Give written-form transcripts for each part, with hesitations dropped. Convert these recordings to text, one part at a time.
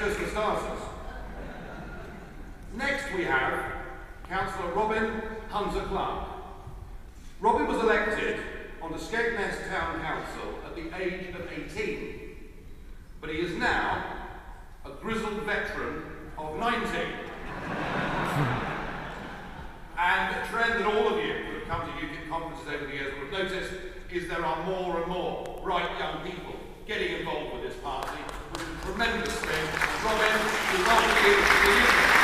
just for starters. Next we have Councillor Robin Hunter-Clark. Robin was elected on the Skegness Town Council at the age of 18, but he is now a grizzled veteran of 90. And a trend that all of you who have come to UKIP conferences over the years will have noticed is there are more and more bright young people getting involved with this party, which is a tremendous thing. And Robin, we welcome you to UKIP.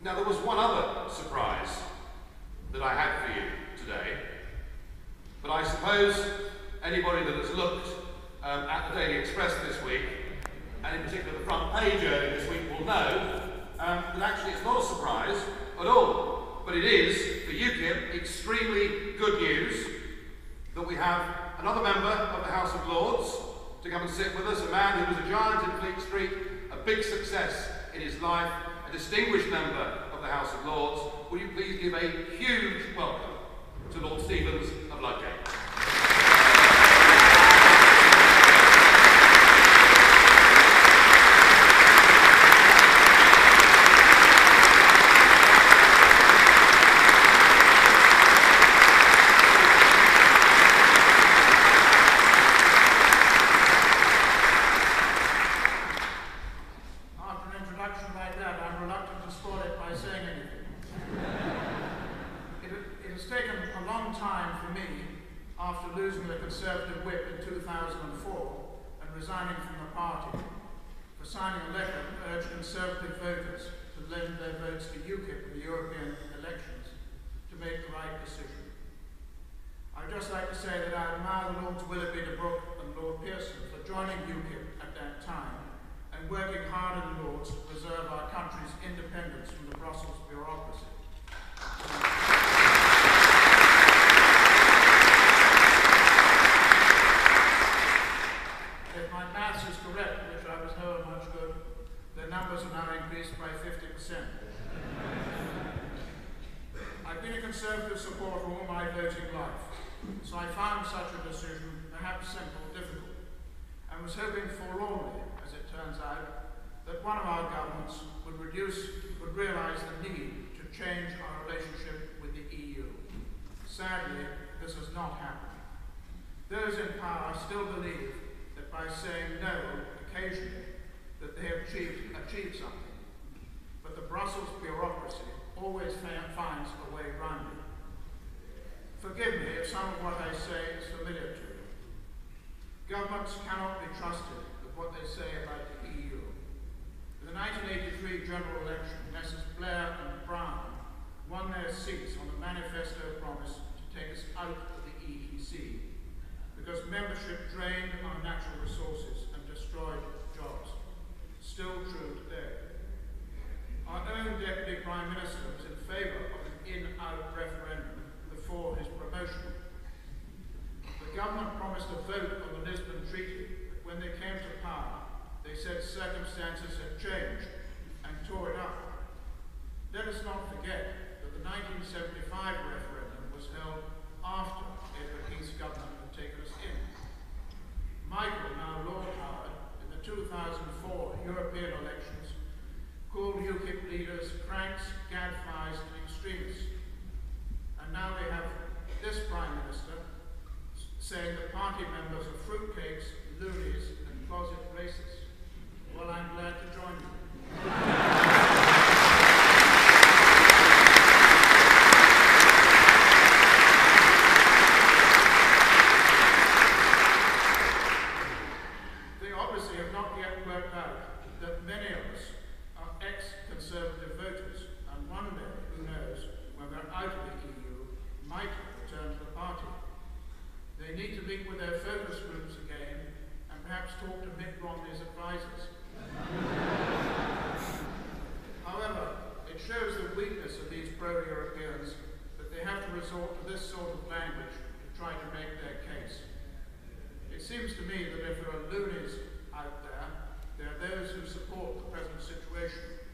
Now, there was one other surprise that I had for you today, but I suppose anybody that has looked at the Daily Express this week, and in particular the front page earlier this week, will know that actually it's not a surprise at all, but it is, for UKIP, extremely good news that we have another member of the House of Lords to come and sit with us, a man who was a giant in Fleet Street, a big success in his life, a distinguished member of the House of Lords. Will you please give a huge welcome to Lord Stevens of Ludgate. Sadly, this has not happened. Those in power still believe that by saying no occasionally, that they have achieved something. But the Brussels bureaucracy always finds a way round it. Forgive me if some of what I say is familiar to you. Governments cannot be trusted with what they say about the EU. In the 1983 general election, Messrs. Blair and Brown won their seats on the manifesto promise to take us out of the EEC because membership drained our natural resources and destroyed jobs. Still true today. Our own Deputy Prime Minister was in favour of an in-out referendum before his promotion. The government promised a vote on the Lisbon Treaty, but when they came to power, they said circumstances had changed and tore it up. Let us not forget that the 1975 referendum was held after Edward Heath's government had taken us in. Michael, now Lord Howard, in the 2004 European elections, called UKIP leaders cranks, gadflies and extremists. And now they have this Prime Minister resort to this sort of language to try to make their case. It seems to me that if there are loonies out there, there are those who support the present situation.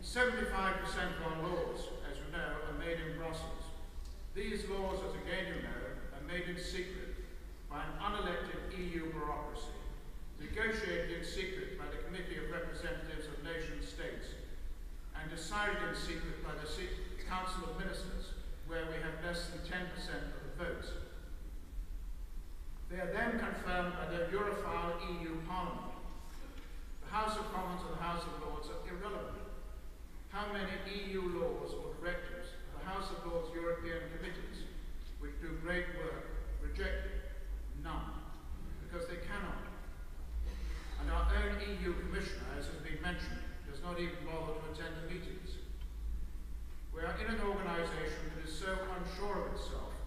75% of our laws, as you know, are made in Brussels. These laws, as again you know, are made in secret by an unelected EU bureaucracy, negotiated in secret by the Committee of Representatives of Nation States, and decided in secret by the Council of Ministers, where we have less than 10% of the votes. They are then confirmed by the Europhile EU Parliament. The House of Commons and the House of Lords are irrelevant. How many EU laws or directives the House of Lords European committees, which do great work, rejected? None, because they cannot. And our own EU Commissioner, as has been mentioned, does not even bother to attend the meetings. We are in an organisation that is so unsure of itself,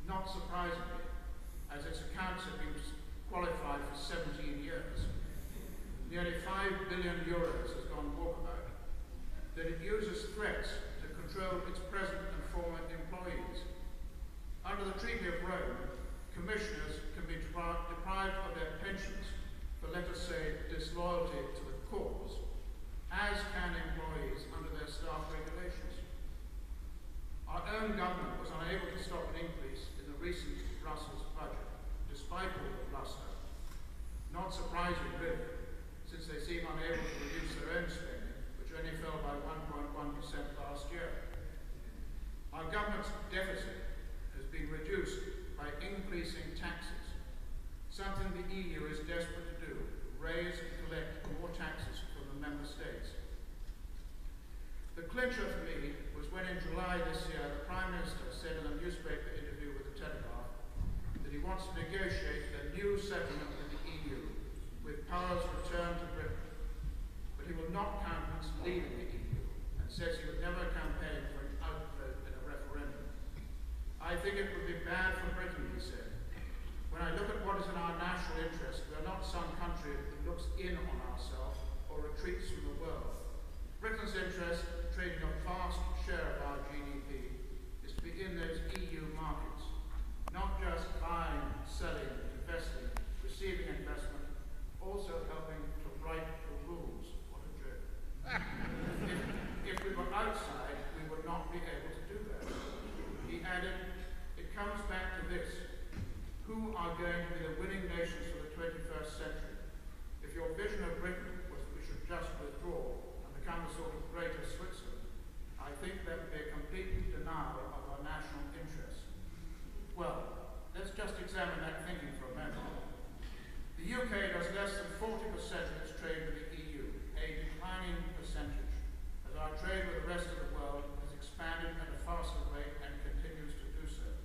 not surprisingly, as its accounts have been qualified for 17 years. Nearly €5 billion has gone walkabout. That it uses threats to control its present and former employees. Under the Treaty of Rome, commissioners can be deprived of their pensions for, let us say, disloyalty to the cause, as can employees under their staff regulations. Our own government was unable to stop an increase in the recent Brussels budget, despite all the bluster. Not surprising, really, since they seem unable to reduce their own spending, which only fell by 1.1% last year. Our government's deficit has been reduced by increasing taxes, something the EU is desperate to do, raise and collect more taxes from the member states. The clincher for me was when in July this year the Prime Minister said in a newspaper interview with the Telegraph that he wants to negotiate a new settlement with the EU with powers returned to Britain. But he will not countenance leaving the EU and says he would never campaign for an outvote in a referendum. I think it would be bad for Britain, he said. When I look at what is in our national interest, we are not some country that looks in on ourselves or retreats from the world. Britain's interest, trading a vast share of our GDP, is to be in those EU markets, not just buying, selling, investing, receiving investment, also helping to write the rules. What a joke. If we were outside, we would not be able to do that. He added, it comes back to this. Who are going to be the winning nations for the 21st century? If your vision of Britain was that we should just withdraw and become a sort of greater Switzerland, I think that would be a complete denial of our national interests. Well, let's just examine that thinking for a moment. The UK does less than 40% of its trade with the EU, a declining percentage, as our trade with the rest of the world has expanded at a faster rate and continues to do so.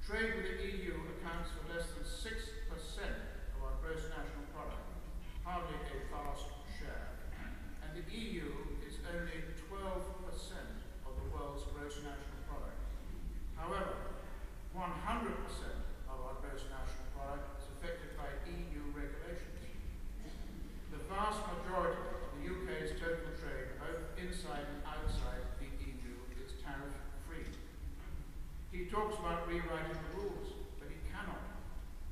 Trade with the EU accounts for less than 6% of our gross national product, hardly a vast share, and the EU is only 12% of the world's gross national product. However, 100% of our gross national product is affected by EU regulations. The vast majority of the UK's total trade, both inside and outside the EU, is tariff-free. He talks about rewriting the rules, but he cannot.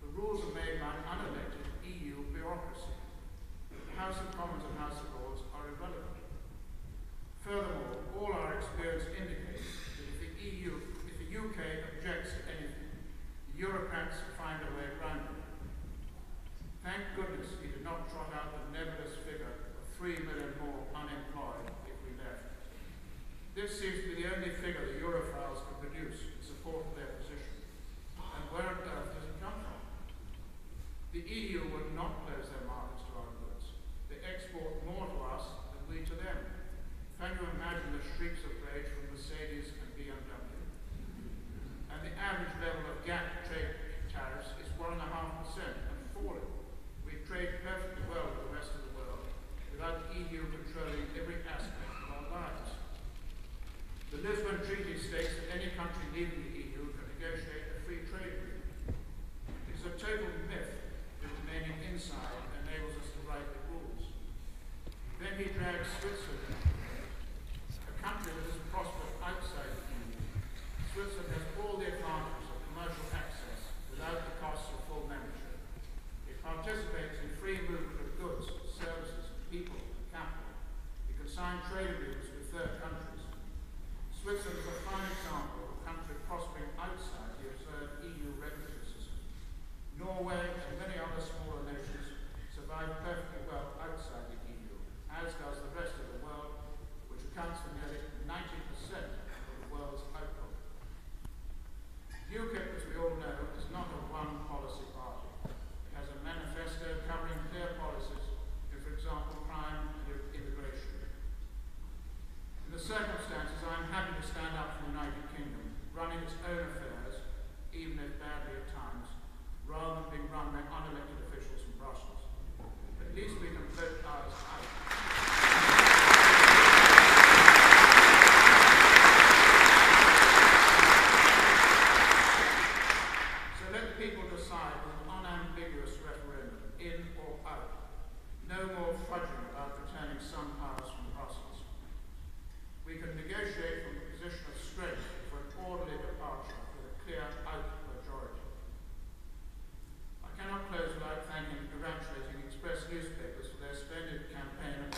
The rules are made by an unelected EU bureaucracy. The House of Commons and House of Lords are irrelevant. Furthermore, all our experience indicates that if the UK objects to anything, the Eurocrats find a way around it. Thank goodness he did not trot out the nebulous figure of 3 million more unemployed if we left. This seems to be the only figure the Europhiles can produce in support of their position. And where on earth does it come from? The EU would not close their markets to our goods. They export more to us than we to them. Can you imagine the shrieks of rage from Mercedes and BMW? And the average level of GATT trade tariffs is 1.5% and falling. We trade perfectly well with the rest of the world without the EU controlling every aspect of our lives. The Lisbon Treaty states that any country leaving the EU can negotiate a free trade agreement. It is a total myth that remaining inside enables us to write the rules. Then he drags Switzerland, a country that has prospered outside the EU, to stand up for the United Kingdom, running its own affairs, even if badly at times, rather than being run by unelected officials from Brussels. At least we can vote ours out. So let the people decide with an unambiguous referendum, in or out. No more fudging about returning some powers from Brussels. We can negotiate from a position of strength for an orderly departure with a clear out majority. I cannot close without thanking and congratulating Express newspapers for their splendid campaign of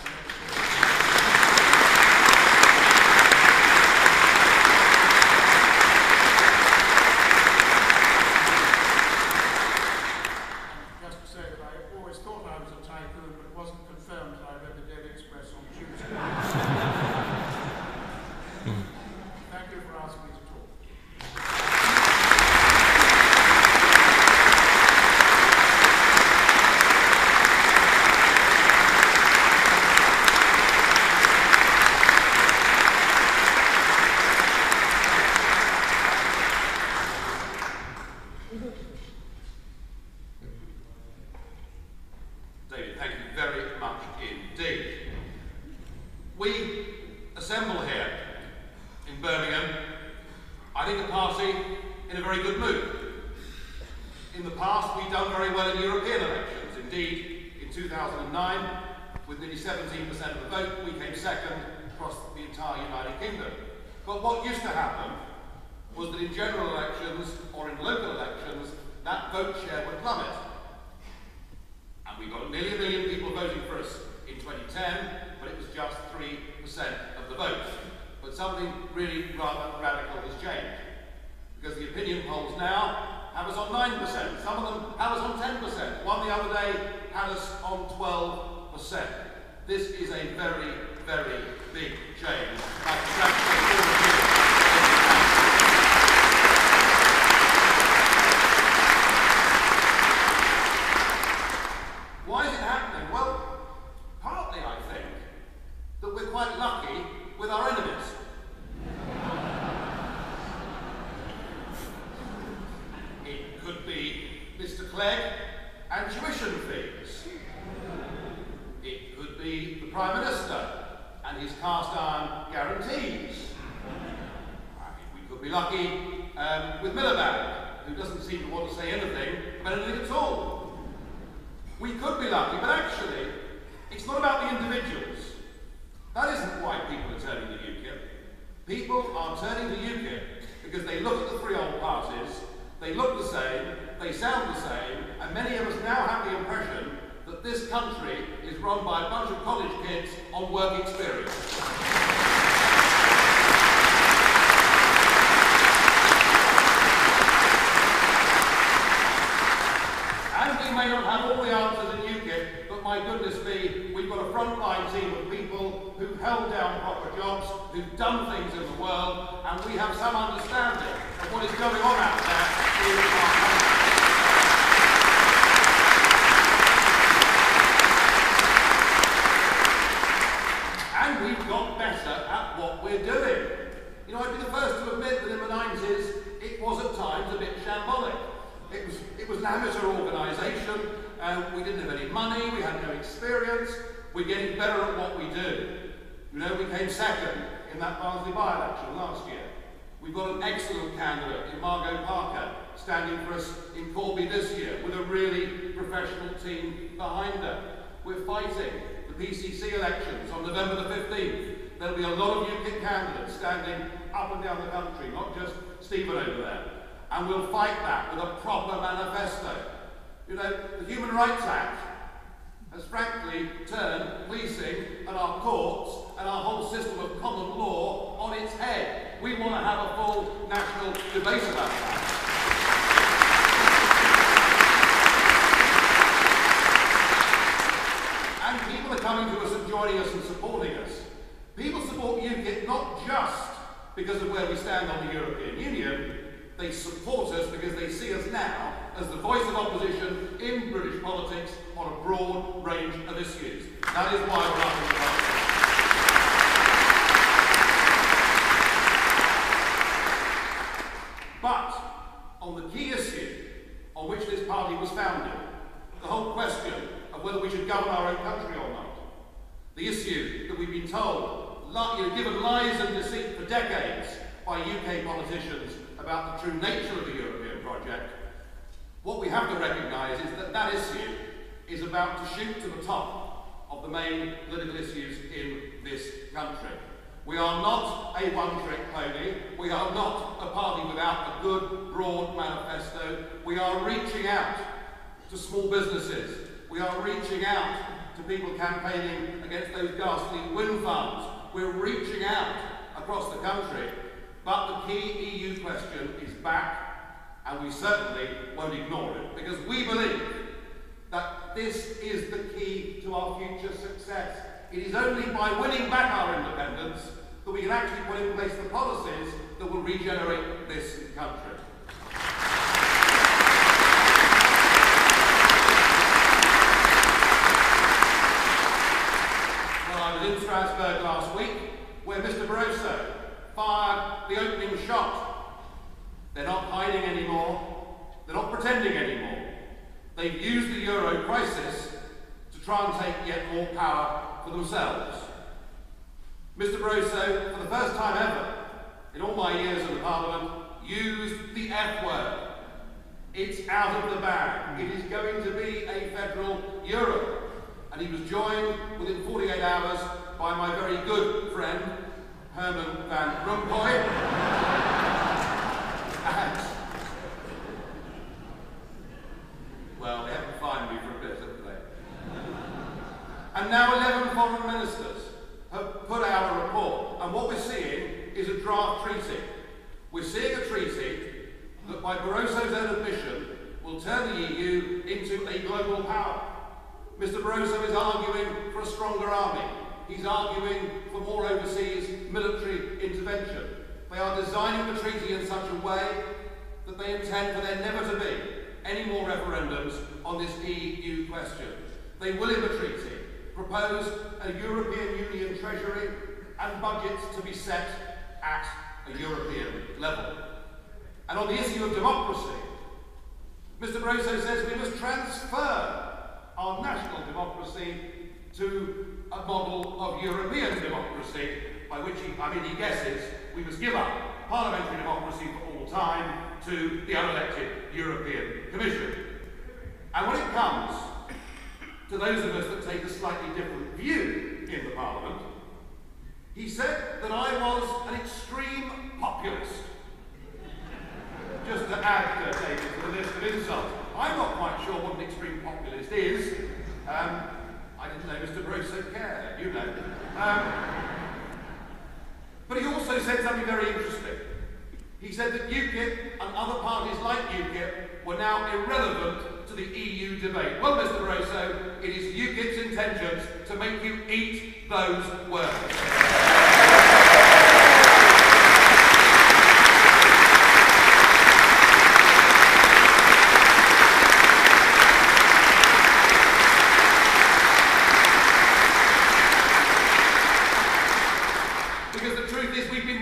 just to say that I always thought I was a tycoon, but it wasn't confirmed until I read the Daily Express on Tuesday. Thank you for asking me to talk. David, thank you very much indeed. We assemble here in Birmingham, I think a party in a very good mood. In the past, we've done very well in European elections. Indeed, in 2009, with nearly 17% of the vote, we came second across the entire United Kingdom. But what used to happen was that in general elections or in local elections, that vote share would plummet. And we got nearly a million people voting for us in 2010, but it was just 3% of the vote. But something really rather radical has changed. Because the opinion polls now have us on 9%. Some of them have us on 10%. One the other day had us on 12%. This is a very, very big change. I congratulate all of you. Why is it happening? Well, partly I think that we're quite lucky with our enemies. It could be Mr. Clegg and tuition fees. It could be the Prime Minister and his cast iron guarantees. We could be lucky with Miliband, who doesn't seem to want to say anything about anything at all. We could be lucky, but actually, it's not about the individuals. That isn't why people are turning to UKIP. People are turning to UKIP because they look at the three old parties, they look the same, they sound the same, and many of us now have the impression that this country is run by a bunch of college kids on work experience. We may not have all the answers in UKIP, but my goodness me, we've got a frontline team of people who've held down proper jobs, who've done things in the world, and we have some understanding of what is going on out there in our country. And we've got better at what we're doing. You know, I'd be the first to admit that in the 90s, it was at times a bit shambolic. It was an amateur organisation, we didn't have any money, we had no experience, we're getting better at what we do. You know, we came second in that Barnsley by-election last year. We've got an excellent candidate in Margot Parker, standing for us in Corby this year, with a really professional team behind her. We're fighting the PCC elections on November the 15th. There'll be a lot of UKIP candidates standing up and down the country, not just Stephen over there. And we'll fight that with a proper manifesto. You know, the Human Rights Act has frankly turned policing and our courts and our whole system of common law on its head. We want to have a full national debate about that. And people are coming to us and joining us and supporting us. People support UKIP not just because of where we stand on the European Union. They support us because they see us now as the voice of opposition in British politics on a broad range of issues. That is why we're up in the on the key issue on which this party was founded, the whole question of whether we should govern our own country or not, the issue that we've been told, given lies and deceit for decades by UK politicians about the true nature of the European project, what we have to recognise is that that issue is about to shoot to the top of the main political issues in this country. We are not a one-trick pony. We are not a party without a good, broad manifesto. We are reaching out to small businesses. We are reaching out to people campaigning against those ghastly wind farms. We're reaching out across the country. But the key EU question is back, and we certainly won't ignore it, because we believe that this is the key to our future success. It is only by winning back our independence that we can actually put in place the policies that will regenerate this country. Well, I was in Strasbourg last week, where Mr. Barroso fired the opening shot. They're not hiding anymore. They're not pretending anymore. They've used the euro crisis to try and take yet more power for themselves. Mr. Barroso, for the first time ever in all my years in the Parliament, used the F word. It's out of the bag. It is going to be a federal euro. And he was joined within 48 hours by my very good friend, Herman Van Rompuy. And, well, they haven't fined me for a bit, have they? And now 11 foreign ministers have put out a report, and what we're seeing is a draft treaty. We're seeing a treaty that, by Barroso's own admission, will turn the EU into a global power. Mr. Barroso is arguing for a stronger army. He's arguing for more overseas military intervention. They are designing the treaty in such a way that they intend for there never to be any more referendums on this EU question. They will, in the treaty, propose a European Union treasury and budgets to be set at a European level. And on the issue of democracy, Mr. Barroso says we must transfer our national democracy to a model of European democracy, by which he guesses we must give up parliamentary democracy for all time to the unelected European Commission. And when it comes to those of us that take a slightly different view in the Parliament, he said that I was an extreme populist. Just to add, David, to the list of insults. I'm not quite sure what an extreme populist is. I didn't know Mr. Barroso cared, you know. But he also said something very interesting. He said that UKIP and other parties like UKIP were now irrelevant to the EU debate. Well, Mr. Barroso, it is UKIP's intentions to make you eat those words.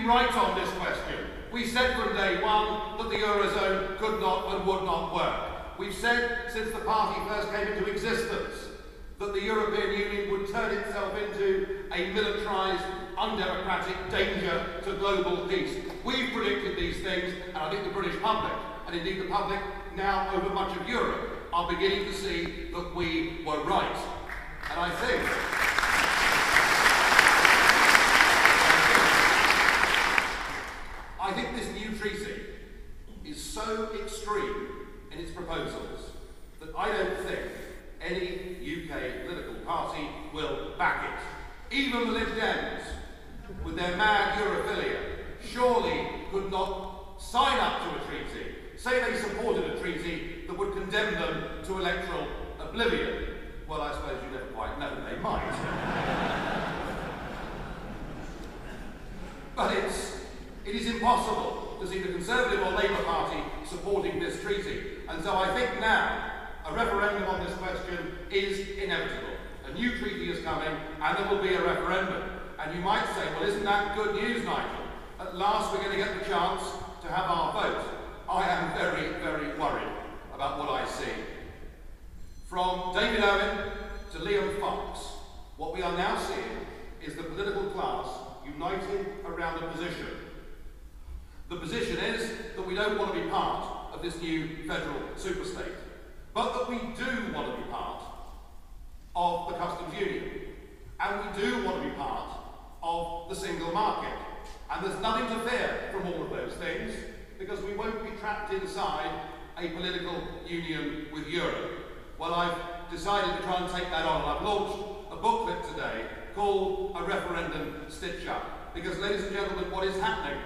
Right on this question. We said from day one that the Eurozone could not and would not work. We've said since the party first came into existence that the European Union would turn itself into a militarised, undemocratic danger to global peace. We've predicted these things, and I think the British public, and indeed the public now over much of Europe, are beginning to see that we were right. And I think this new treaty is so extreme in its proposals that I don't think any UK political party will back it. Even the Lib Dems, with their mad Europhilia, surely could not sign up to a treaty, say they supported a treaty that would condemn them to electoral oblivion. Well, I suppose you never quite know, they might. But it is impossible to see the Conservative or Labour Party supporting this treaty. And so I think now a referendum on this question is inevitable. A new treaty is coming and there will be a referendum. And you might say, well, isn't that good news, Nigel? At last we're going to get the chance to have our vote. I am very, very worried about what I see. From David Owen to Liam Fox, what we are now seeing is the political class uniting around a position. The position is that we don't want to be part of this new federal superstate, but that we do want to be part of the customs union, and we do want to be part of the single market. And there's nothing to fear from all of those things, because we won't be trapped inside a political union with Europe. Well, I've decided to try and take that on, and I've launched a booklet today called A Referendum Stitch-Up, because, ladies and gentlemen, what is happening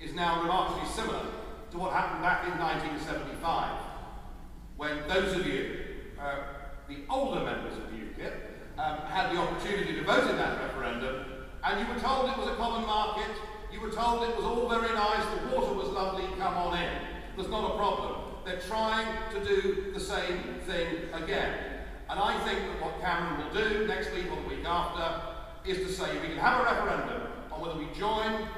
is now remarkably similar to what happened back in 1975, when those of you, the older members of the UKIP, had the opportunity to vote in that referendum, and you were told it was a common market, you were told it was all very nice, the water was lovely, come on in. There's not a problem. They're trying to do the same thing again. And I think that what Cameron will do next week or the week after is to say we can have a referendum on whether we join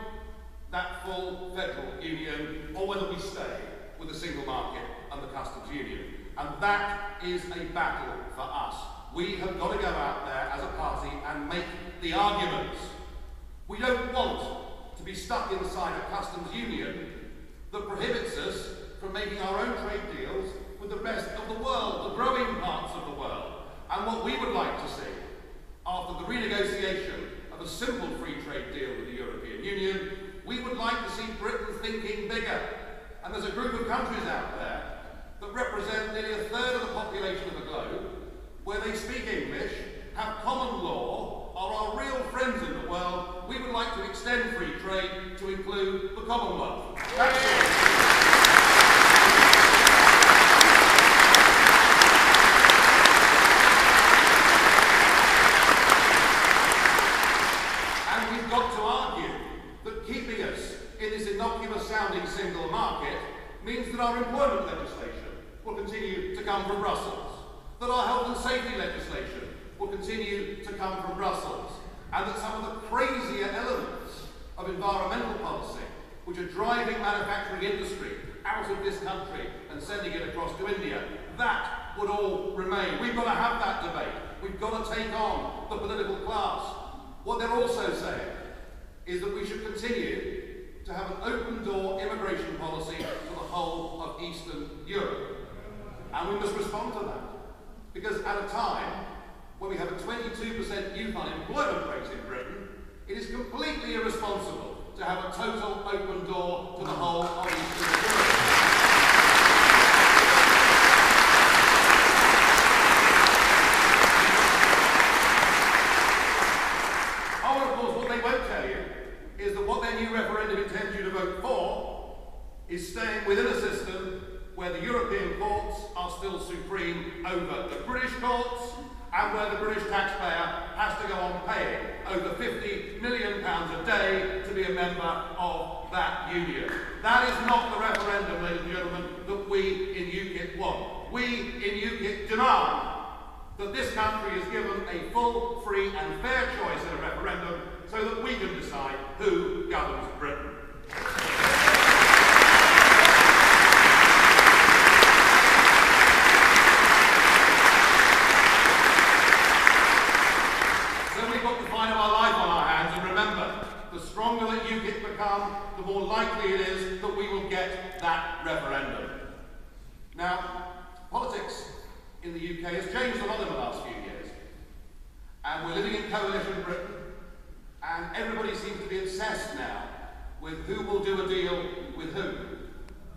that full federal union or whether we stay with the single market and the customs union. And that is a battle for us. We have got to go out there as a party and make the arguments. We don't want to be stuck inside a customs union that prohibits us from making our own trade deals with the rest of the world, the growing parts of the world. And what we would like to see, after the renegotiation of a simple free trade deal with the European Union, we would like to see Britain thinking bigger. And there's a group of countries out there that represent nearly a third of the population of the globe, where they speak English, have common law, are our real friends in the world. We would like to extend free trade to include the Commonwealth. That's it. Sounding single market means that our employment legislation will continue to come from Brussels, that our health and safety legislation will continue to come from Brussels, and that some of the crazier elements of environmental policy, which are driving manufacturing industry out of this country and sending it across to India, that would all remain. We've got to have that debate. We've got to take on the political class. What they're also saying is that we should continue to have an open-door immigration policy for the whole of Eastern Europe. And we must respond to that. Because at a time when we have a 22% youth unemployment rate in Britain, it is completely irresponsible to have a total open door to the whole of Eastern Europe. Is that what their new referendum intends you to vote for is staying within a system where the European courts are still supreme over the British courts, and where the British taxpayer has to go on paying over £50 million a day to be a member of that union. That is not the referendum, ladies and gentlemen, that we in UKIP want. We in UKIP demand that this country is given a full, free and fair choice in a referendum so that we can decide who governs Britain. So we've got the fight of our life on our hands, and remember, the stronger that UKIP become, the more likely it is that we will get that referendum. Now, politics in the UK has changed a lot in the last few years, and we're living in coalition Britain, and everybody seems to be obsessed now with who will do a deal with whom.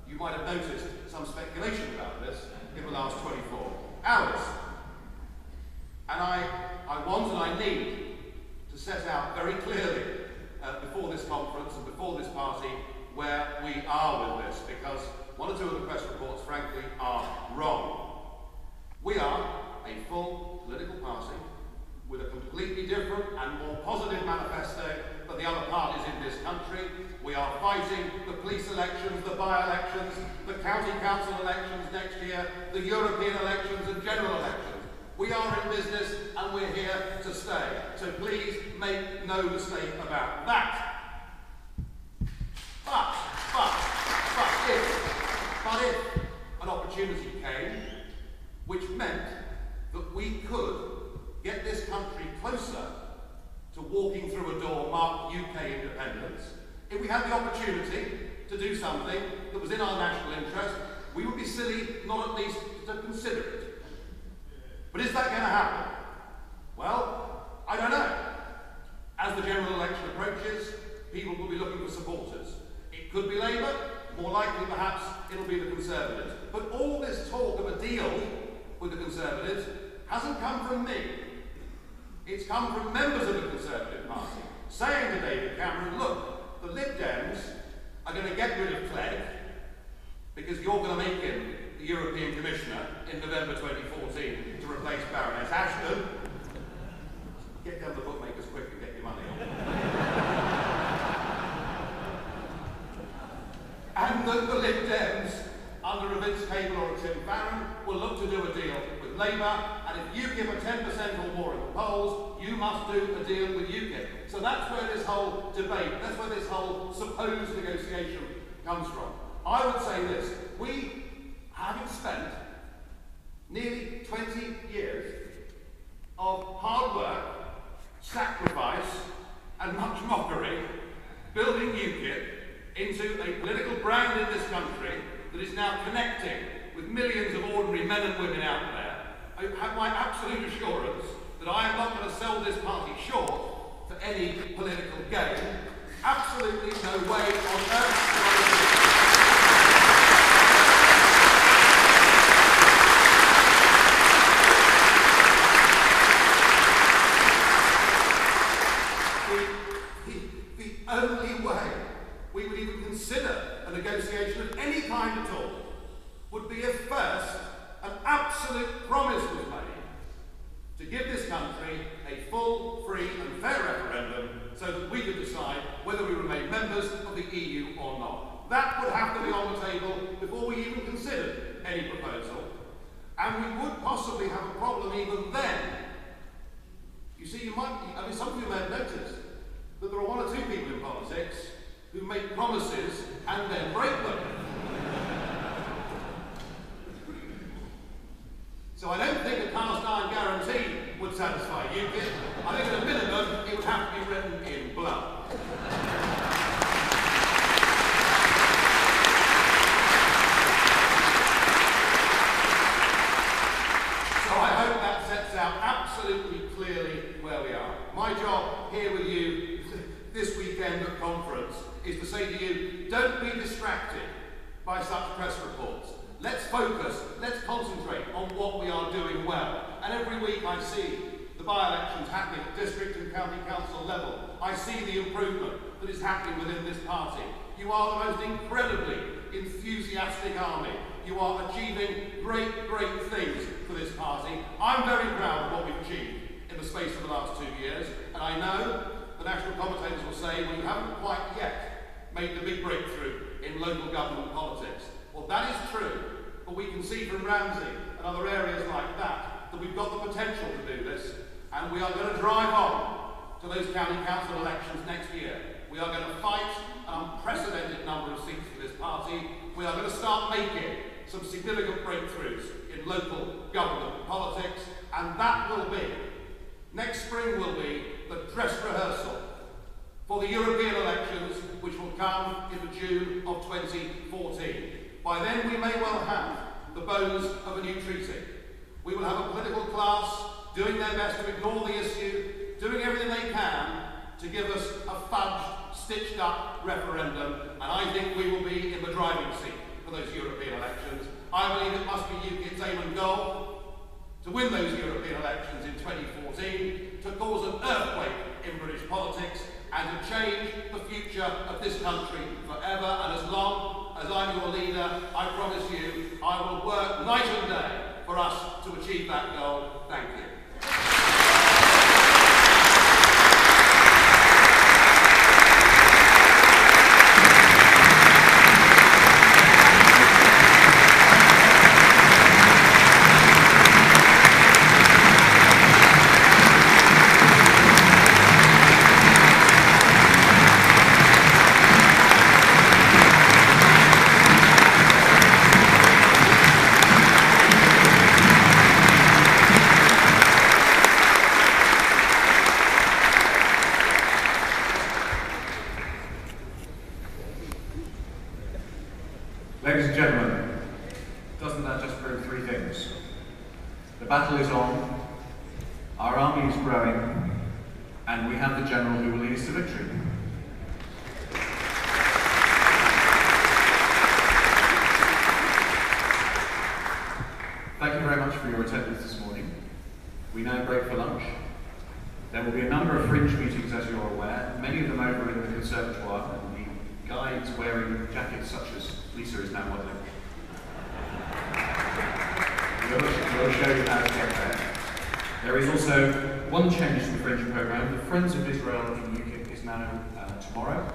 You might have noticed some speculation about this in the last 24 hours. And I want and I need to set out very clearly before this conference and before this party where we are with this, because one or two of the press reports, frankly, are wrong. We are a full political party with a completely different and more positive manifesto than the other parties in this country. We are fighting the police elections, the by-elections, the county council elections next year, the European elections and general elections. We are in business and we're here to stay. So please make no mistake about that. But But if an opportunity came which meant that we could get this country closer to walking through a door marked UK independence, if we had the opportunity to do something that was in our national interest, we would be silly not at least to consider it. But is that going to happen? Well, I don't know. As the general election approaches, people will be looking for supporters. It could be Labour, more likely perhaps it'll be the Conservatives. But all this talk of a deal with the Conservatives hasn't come from me. It's come from members of the Conservative Party, saying to David Cameron, look, the Lib Dems are going to get rid of Clegg because you're going to make him the European Commissioner in November 2014 to replace Baroness Ashton. Get down the bookmakers quick and get your money on. And the Lib Dems, under a Vince Cable or a Tim Farron, will look to do a deal with Labour, and if you give a 10% or more in the polls, you must do a deal with UKIP. So that's where this whole debate, that's where this whole supposed negotiation comes from. I would say this, we haven't spent nearly 20 years of hard work, sacrifice, and much mockery building UKIP into a political brand in this country that is now connecting with millions of ordinary men and women out there. I have my absolute assurance that I am not going to sell this party short for any political gain. Absolutely no way on earth. The only way we would even consider a negotiation of any kind at all would be if first an absolute promise was made to give this country a full, free and fair referendum so that we could decide whether we remain members of the EU or not. That would have to be on the table before we even considered any proposal, and we would possibly have a problem even then. You see, some of you may have noticed that there are one or two people in politics who make promises and then break them. So I don't think a cast iron guarantee would satisfy UKIP. I think at a minimum it would have to be written in blood. So I hope that sets out absolutely clearly where we are. My job here with you this weekend at conference is to say to you, don't be distracted by such press reports. Let's focus, let's concentrate on what we are doing well. And every week I see the by-elections happening at district and county council level. I see the improvement that is happening within this party. You are the most incredibly enthusiastic army. You are achieving great, great things for this party. I'm very proud of what we've achieved in the space of the last 2 years, and I know the national commentators will say, well, you haven't quite yet made the big breakthrough in local government politics. Well, that is true, but we can see from Ramsey and other areas like that that we've got the potential to do this, and we are going to drive on to those county council elections next year. We are going to fight an unprecedented number of seats for this party. We are going to start making some significant breakthroughs in local government politics, and that will be, next spring will be, the dress rehearsal for the European elections, which will come in the June of 2014. By then we may well have the bones of a new treaty. We will have a political class doing their best to ignore the issue, doing everything they can to give us a fudged, stitched up referendum, and I think we will be in the driving seat for those European elections. I believe it must be UKIP's aim and goal to win those European elections in 2014, to cause an earthquake in British politics, and to change the future of this country forever. And as long as I'm your leader, I promise you, I will work night and day for us to achieve that goal. Thank you. Ladies and gentlemen, doesn't that just prove three things? The battle is on, our army is growing, and we have the general who will lead us to victory. Thank you very much for your attendance this morning. We now break for lunch. There will be a number of fringe meetings, as you're aware, many of them over in the conservatoire, and the guides wearing jackets such as Lisa is now modelling. We'll show you how to get there. There is also one change to the fringe programme. The Friends of Israel in UKIP is now tomorrow.